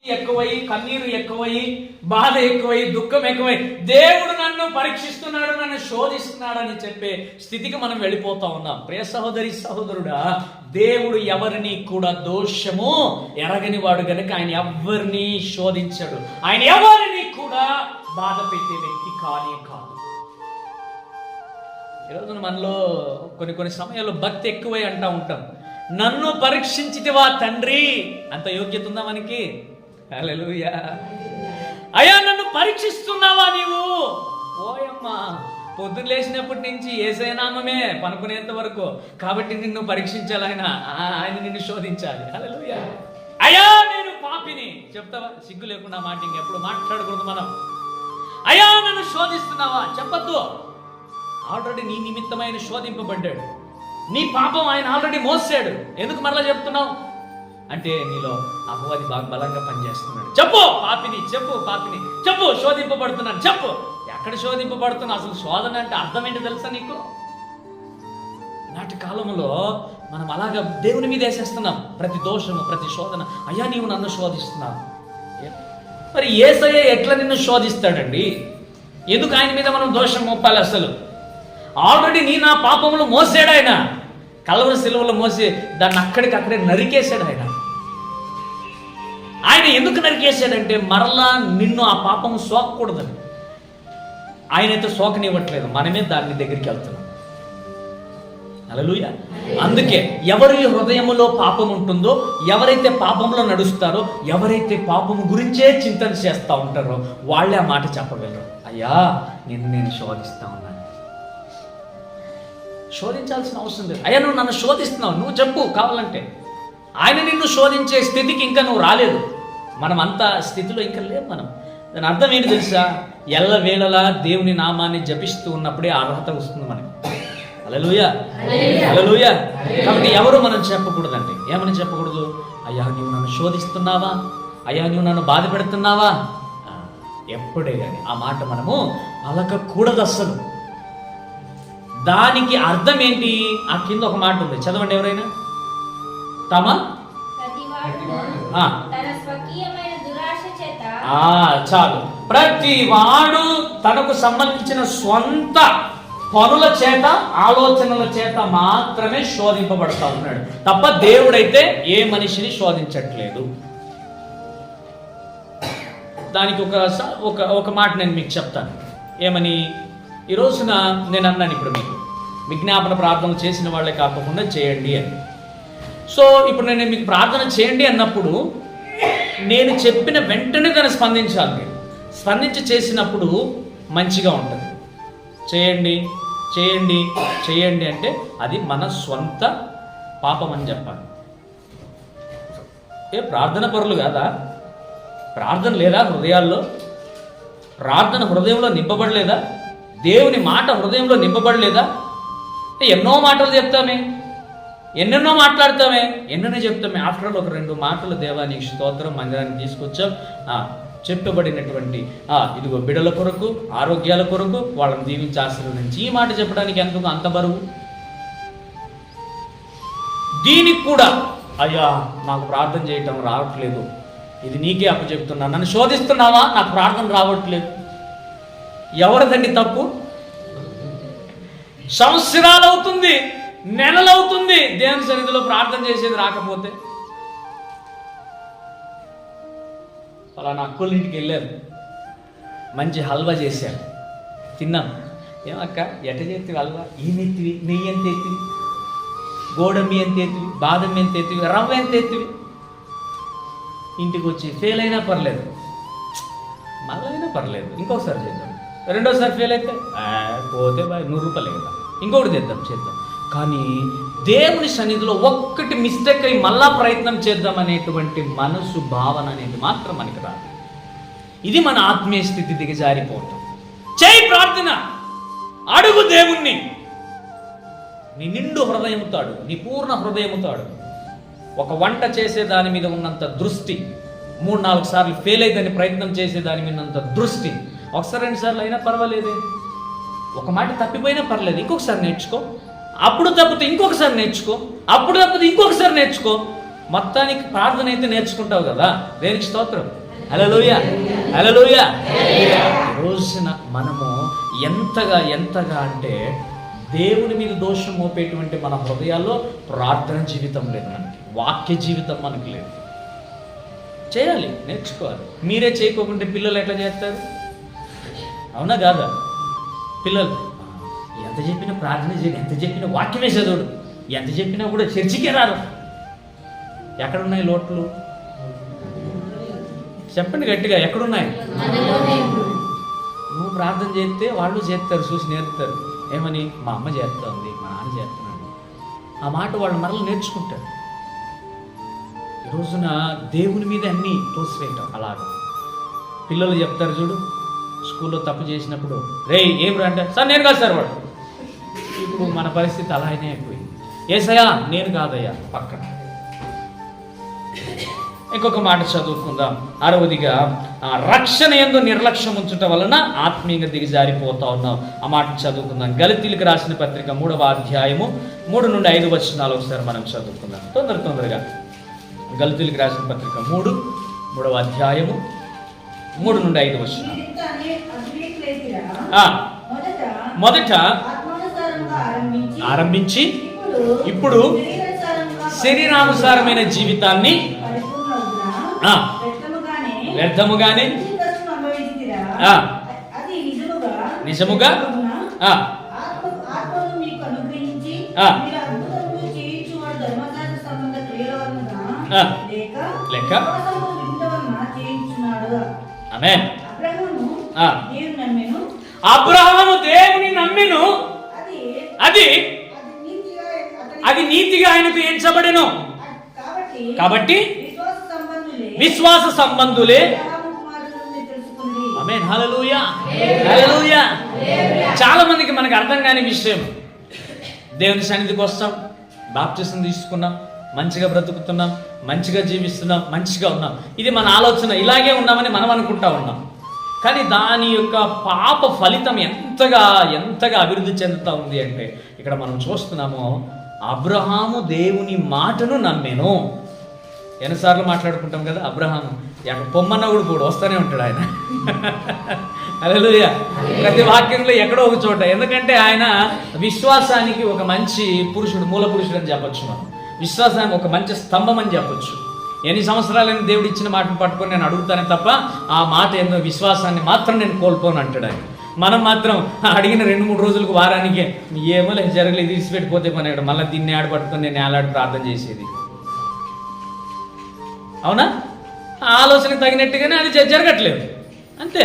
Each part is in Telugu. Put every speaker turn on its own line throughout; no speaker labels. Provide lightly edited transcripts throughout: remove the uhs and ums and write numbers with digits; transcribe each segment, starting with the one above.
ఎక్కువై, కన్నీరు ఎక్కువై, బాధ ఎక్కువై, దుఃఖం ఎక్కువై, దేవుడు నన్ను పరీక్షిస్తున్నాడు, నన్ను శోధిస్తున్నాడని చెప్పే స్థితికి మనం వెళ్ళిపోతా ఉన్నాం. ప్రియ సహోదరి సహోదరుడా, దేవుడు ఎవరిని కూడా దోషము ఎరగని వాడు కనుక ఆయన ఎవరిని శోధించడు. ఆయన ఎవరిని కూడా బాధ పెట్టే వ్యక్తి కానే కాదు. ఈరోజు మనలో కొన్ని సమయాల్లో భక్తి ఎక్కువై అంటా ఉంటాం, నన్ను పరీక్షించితివా తండ్రి. అంత యోగ్యత ఉందా మనకి? హల్లెలూయా. అయ్యా నన్ను పరీక్షిస్తున్నావా నీవు? ఓయమ్మా, పొద్దున్న లేచినప్పటి నుంచి యేసయ్య నామమే పనుకునేంత వరకు, కాబట్టి నిన్ను పరీక్షించాలి ఆయన నిన్ను శోధించాలి. హల్లెలూయా. అయ్యా నేను పాపిని చెప్తావా? సిగ్గు లేకుండా మాట ఎప్పుడు మాట్లాడకూడదు మనం. అయ్యా నన్ను శోధిస్తున్నావా చెప్పద్దు. ఆల్రెడీ నీ నిమిత్తమైన శోధింపబడ్డాడు, నీ పాపం ఆయన ఆల్రెడీ మోసాడు. ఎందుకు మరలా చెప్తున్నావు అంటే నీలో అపవాది బాగా బలంగా పనిచేస్తున్నాడు. చెప్పు పాపిని, చెప్పు పాపిని, చెప్పు శోధింపబడుతున్నాను, చెప్పు. ఎక్కడ శోధింపబడుతున్నా? అసలు శోధన అంటే అర్థం ఏంటి తెలుసా నీకు? నాటి కాలంలో మనం అలాగా దేవుని మీద వేసేస్తున్నాం ప్రతి దోషము, ప్రతి శోధన. అయ్యా నీవు నన్ను శోధిస్తున్నావు. మరి యేసయ్య ఎట్లా నిన్ను శోధిస్తాడండి? ఎందుకు ఆయన మీద మనం దోషం మోపాలి? అసలు ఆల్రెడీ నా పాపములు మోసాడు ఆయన. కల్వరి శిలువలో మోసి దాన్ని అక్కడికక్కడే నరికేశాడు ఆయన. ఆయన ఎందుకు నరికేశాడంటే మరలా నిన్ను ఆ పాపము సోకకూడదని. ఆయనైతే సోకనివ్వట్లేదు, మనమే దాని దగ్గరికి వెళ్తున్నాం. హల్లెలూయా. అందుకే ఎవరి హృదయములో పాపం ఉంటుందో, ఎవరైతే పాపంలో నడుస్తారో, ఎవరైతే పాపము గురించే చింతన చేస్తూ ఉంటారో వాళ్ళే ఆ మాట చెప్పగలరు. అయ్యా నేను శోధిస్తా ఉన్నాను. శోధించాల్సిన అవసరం లేదు. అయ్యా నువ్వు నన్ను శోధిస్తున్నావు, నువ్వు చెప్పు కావాలంటే. ఆయన నిన్ను శోధించే స్థితికి ఇంకా నువ్వు రాలేదు. మనం అంత స్థితిలో ఇంకా లేవు. మనం దాని అర్థం ఏంటి తెలుసా? ఎల్లవేళలా దేవుని నామాన్ని జపిస్తూ ఉన్నప్పుడే అర్హత వస్తుంది మనకి. హల్లెలూయా, హల్లెలూయా. కాబట్టి ఎవరు మనం చెప్పకూడదండి. ఏమని చెప్పకూడదు? అయ్యా నువ్వు నన్ను శోధిస్తున్నావా, అయ్యా నువ్వు నన్ను బాధ పెడుతున్నావా. ఎప్పుడే కానీ ఆ మాట మనము పలకకూడదు అస్సలు. దానికి అర్థం ఏంటి? ఆ కింద ఒక మాట ఉంది, చదవండి ఎవరైనా. చాలు. ప్రతి వాడు తనకు సంబంధించిన స్వంత పనుల చేత, ఆలోచనల చేత మాత్రమే శోధింపబడతా ఉన్నాడు తప్ప దేవుడైతే ఏ మనిషిని శోధించట్లేదు. దానికి ఒక మాట నేను మీకు చెప్తాను. ఏమని? ఈ రోజున నేను అన్నాను ఇప్పుడు మీకు విజ్ఞాపన ప్రార్థన చేసిన వాళ్ళే కాకుండా చేయండి అని. సో ఇప్పుడు నేను మీకు ప్రార్థన చేయండి అన్నప్పుడు నేను చెప్పిన వెంటనే దాన్ని స్పందించాలి. మీరు స్పందించి చేసినప్పుడు మంచిగా ఉంటుంది. చేయండి చేయండి చేయండి అంటే అది మన స్వంత పాపం అని చెప్పాలి. ప్రార్థన పరులు కాదా? ప్రార్థన లేదా హృదయాల్లో? ప్రార్థన హృదయంలో నింపబడలేదా? దేవుని మాట హృదయంలో నింపబడలేదా? ఎన్నో మాటలు చెప్తామే, ఎన్నెన్నో మాట్లాడతామే, ఎన్నెన్నో చెప్తామే. ఆఫ్టర్ ఆల్ ఒక 2 మాటలు దేవానికి స్తోత్రం మందిరానికి తీసుకొచ్చాం. చెప్పబడినటువంటి ఇదిగో బిడల కొరకు, ఆరోగ్యాల కొరకు, వాళ్ళని దీవించి ఆశీర్వదించి ఈ మాట చెప్పడానికి ఎందుకు అంత బరువు? దీనికి కూడా అయ్యా నాకు ప్రార్థన చేయటం రావట్లేదు, ఇది నీకే అప్పచెప్తున్నా, నన్ను శోధిస్తున్నావా, నాకు ప్రార్థన రావట్లేదు. ఎవరిదండి తప్పు? సంవత్సరాలు అవుతుంది, నెలలు అవుతుంది దేవుని సన్నిధిలో ప్రార్థన చేసేది రాకపోతే. అలా నా అక్కల ఇంటికి వెళ్ళారు, మంచి హల్వా చేశారు, తిన్నాం. ఏమక్క ఎట చేతివి హల్వా? ఏం ఎత్తివి? నెయ్యి ఎంత ఎత్తివి? గోడమ్మి ఎంత ఎత్తివి? బాదం ఎంత ఎత్తివి? రవ్వ ఎంత ఎత్తివి? ఇంటికి వచ్చి ఫెయిల్ అయినా పర్లేదు, మళ్ళీ అయినా పర్లేదు, ఇంకొకసారి చేద్దాం. రెండోసారి ఫెయిల్ అయితే పోతే 100 రూపాయలు కదా, ఇంకొకటి చేద్దాం. కానీ దేవుని సన్నిధిలో ఒక్కటి మిస్టేక్ అయ్యి మళ్ళా ప్రయత్నం చేద్దాం అనేటువంటి మనసు, భావన అనేది మాత్రం మనకి రాదు. ఇది మన ఆత్మీయ స్థితి దిగజారిపోవటం. చేయి ప్రార్థన, అడుగు దేవుణ్ణి, నీ నిండు హృదయంతో అడుగు, నీ పూర్ణ హృదయంతో అడుగు. ఒక వంట చేసే దాని మీద ఉన్నంత దృష్టి, 3-4 సార్లు ఫెయిల్ అయ్యేదని ప్రయత్నం చేసే దాని మీద ఉన్నంత దృష్టి 1-2 సార్లు అయినా పర్వాలేదే, ఒక మాట తప్పిపోయినా పర్లేదు, ఇంకొకసారి నేర్చుకో. అప్పుడు తప్పితే ఇంకొకసారి నేర్చుకో, అప్పుడు తప్పితే ఇంకొకసారి నేర్చుకో. మొత్తానికి ప్రార్థన అయితే నేర్చుకుంటావు కదా, దేనికి స్తోత్రం. హల్లెలూయా, హల్లెలూయా. ఈ రోజున మనము ఎంతగా అంటే దేవుని మీద దోషం మోపేటువంటి మన హృదయాల్లో ప్రార్థన జీవితం లేదు, మనకి వాక్య జీవితం మనకి లేదు. చేయాలి, నేర్చుకోవాలి. మీరే చేయకోకుంటే పిల్లలు ఎట్లా చేస్తారు? అవునా కాదా? పిల్లలు ఎంత చెప్పినా ప్రార్థన చేయాలి, ఎంత చెప్పినా వాక్యమే చదువుడు, ఎంత చెప్పినా కూడా చర్చికే రారు. ఎక్కడున్నాయి లోట్లు? చెప్పండి గట్టిగా, ఎక్కడున్నాయి? నువ్వు ప్రార్థన చేస్తే వాళ్ళు చేస్తారు, చూసి నేర్పుతారు. ఏమని? మా అమ్మ చేస్తుంది, మా నాన్న చేస్తున్నాడు. ఆ మాట వాళ్ళు మరలా నేర్చుకుంటారు. ఈ రోజున దేవుని మీద అన్నీ తోసివేయటం. అలాగా పిల్లలు చెప్తారు చూడు, స్కూల్లో తప్పు చేసినప్పుడు, రేయ్ ఏం రా అంటే, సార్ నేను కాదు సార్ వాడు. ఇప్పుడు మన పరిస్థితి అలానే అయిపోయింది. ఏసయ్యా నేను కాదయ్యా పక్కన. ఇంకొక మాట చదువుకుందాం. 6వదిగా రక్షణ యందు నిర్లక్ష్యం ఉంచుట వలన ఆత్మీయంగా దిగజారిపోతా ఉన్నాం. ఆ మాట చదువుకుందాం. గలతీయులకు రాసిన పత్రిక 3వ అధ్యాయము 3 నుండి 5 వచనాలు ఒకసారి మనం చదువుకుందాం తొందరగా. గలతీయులకు రాసిన పత్రిక 3వ అధ్యాయము 3 నుండి 5 వచనాలు. మొదట ఆరంభించి ఇప్పుడు శరీరానుసారమైన జీవితాన్ని వ్యర్థముగానే నిజముగా లెక్క. ఆమేన్. అబ్రహాము దేవుని నమ్మెను, అది నీతిగా ఆయనకు ఎంచబడెను. కాబట్టి విశ్వాస సంబంధులే. ఆమేన్. హల్లెలూయా, హల్లెలూయా. చాలా మందికి మనకు అర్థం కాని విషయం, దేవుని సన్నిధికి వస్తాం, బాప్తిసం తీసుకున్నాం, మంచిగా బ్రతుకుతున్నాం, మంచిగా జీవిస్తున్నాం, మంచిగా ఉన్నాం, ఇది మన ఆలోచన, ఇలాగే ఉన్నామని మనం అనుకుంటా ఉన్నాం. కానీ దాని యొక్క పాప ఫలితం ఎంతగా అభివృద్ధి చెందుతూ ఉంది అంటే, ఇక్కడ మనం చూస్తున్నాము, అబ్రహాము దేవుని మాటను నమ్మెను. ఎన్నిసార్లు మాట్లాడుకుంటాం కదా, అబ్రహాము పొమ్మన్న కూడా వస్తూనే ఉంటాడు ఆయన. హల్లెలూయా. ప్రతి వాక్యంలో ఎక్కడో ఒక చోట, ఎందుకంటే ఆయన విశ్వాసానికి ఒక మంచి పురుషుడు, మూల పురుషుడు అని చెప్పొచ్చు. మనం విశ్వాసానికి ఒక మంచి స్తంభం అని చెప్పొచ్చు. ఎన్ని సంవత్సరాలైనా దేవుడు ఇచ్చిన మాటను పట్టుకొని నేను అడుగుతానే తప్ప ఆ మాట ఏందో విశ్వాసాన్ని మాత్రం నేను కోల్పోను అంటాడు ఆయన. మనం మాత్రం అడిగిన 2-3 రోజులకు, వారానికి ఏమో జరగలేదు, తీసిపెట్టిపోతే పని, మళ్ళీ దీన్ని ఆడపట్టుకొని నేను ఏలాడు ప్రార్థన చేసేది. అవునా? ఆలోచనకు తగినట్టుగానే అది జరగట్లేదు. అంతే.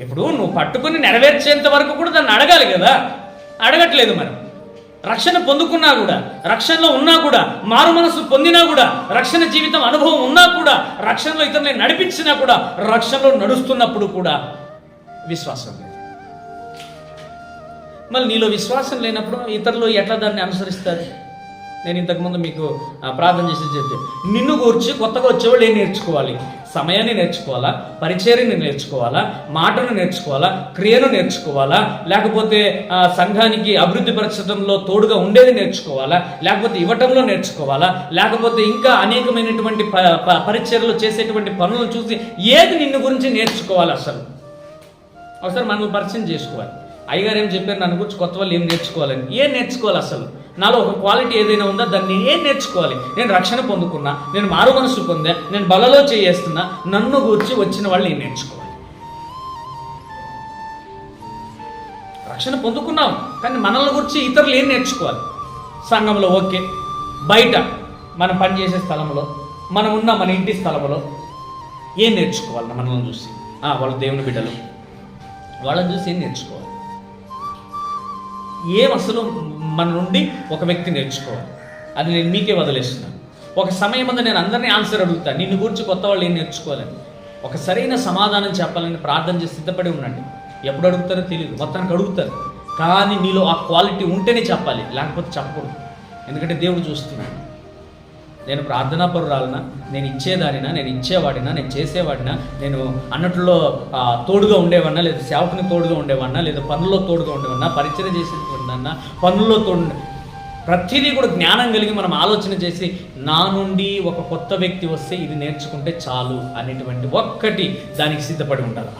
ఇప్పుడు నువ్వు పట్టుకుని నెరవేర్చేంత వరకు కూడా దాన్ని అడగాలి కదా, అడగట్లేదు. మనం రక్షణ పొందుకున్నా కూడా, రక్షణలో ఉన్నా కూడా, మారు మనసు పొందినా కూడా, రక్షణ జీవితం అనుభవం ఉన్నా కూడా, రక్షణలో ఇతరులను నడిపించినా కూడా, రక్షణలో నడుస్తున్నప్పుడు కూడా విశ్వాసం లేదు. మళ్ళీ నీలో విశ్వాసం లేనప్పుడు ఇతరులు ఎట్లా దాన్ని అనుసరిస్తారు? నేను ఇంతకుముందు మీకు ప్రార్థన చేసి చెప్తే, నిన్ను గురించి కొత్తగా వచ్చేవాళ్ళు ఏం నేర్చుకోవాలి? సమయాన్ని నేర్చుకోవాలా, పరిచర్యని నేర్చుకోవాలా, మాటను నేర్చుకోవాలా, క్రియను నేర్చుకోవాలా, లేకపోతే సంఘానికి అభివృద్ధి పరచడంలో తోడుగా ఉండేది నేర్చుకోవాలా, లేకపోతే ఇవ్వటంలో నేర్చుకోవాలా, లేకపోతే ఇంకా అనేకమైనటువంటి పరిచర్యలు చేసేటువంటి పనులను చూసి ఏది నిన్ను గురించి నేర్చుకోవాలి? అసలు ఒకసారి మనల్ని పరిచయం చేసుకోవాలి. అయ్యగారు ఏం చెప్పారు, నన్ను గురించి కొత్త వాళ్ళు ఏం నేర్చుకోవాలని? ఏం నేర్చుకోవాలి? అసలు నాలో ఒక క్వాలిటీ ఏదైనా ఉందా, దాన్ని ఏం నేర్చుకోవాలి? నేను రక్షణ పొందుకున్నా, నేను మారు మనసు పొందా, నేను బలలో చేస్తున్నా, నన్ను గురించి వచ్చిన వాళ్ళు ఏం నేర్చుకోవాలి? రక్షణ పొందుకున్నాం, కానీ మనల్ని గురించి ఇతరులు ఏం నేర్చుకోవాలి? సంఘంలో ఓకే, బయట మనం పనిచేసే స్థలంలో, మనం ఉన్న మన ఇంటి స్థలంలో ఏం నేర్చుకోవాలి? మనల్ని చూసి వాళ్ళు దేవుని బిడ్డలు, వాళ్ళని చూసి ఏం నేర్చుకోవాలి? ఏం అసలు మన నుండి ఒక వ్యక్తి నేర్చుకోవాలి? అది నేను మీకే వదిలేస్తున్నాను. ఒక సమయం ముందు నేను అందరినీ ఆన్సర్ అడుగుతాను, నిన్ను గురించి కొత్త వాళ్ళు ఏం నేర్చుకోవాలని. ఒక సరైన సమాధానం చెప్పాలని ప్రార్థన చేసి సిద్ధపడి ఉండండి. ఎప్పుడు అడుగుతారో తెలియదు, మొత్తానికి అడుగుతారు. కానీ నీలో ఆ క్వాలిటీ ఉంటేనే చెప్పాలి, లేకపోతే చెప్పకూడదు. ఎందుకంటే దేవుడు చూస్తున్నాడు. నేను ప్రార్థనా పరురాలనా, నేను ఇచ్చేదానినా, నేను ఇచ్చేవాడినా, నేను చేసేవాడినా, నేను అన్నట్లో తోడుగా ఉండేవాడినా, లేదా సేవకుని తోడుగా ఉండేవాడినా, లేదా పనుల్లో తోడుగా ఉండేవాడినా, పరిచయం చేసేవాడినా, పనుల్లో ప్రతిదీ కూడా జ్ఞానం కలిగి మనం ఆలోచన చేసి నా నుండి ఒక కొత్త వ్యక్తి వస్తే ఇది నేర్చుకుంటే చాలు అనేటువంటి ఒక్కటి దానికి సిద్ధపడి ఉండాలి.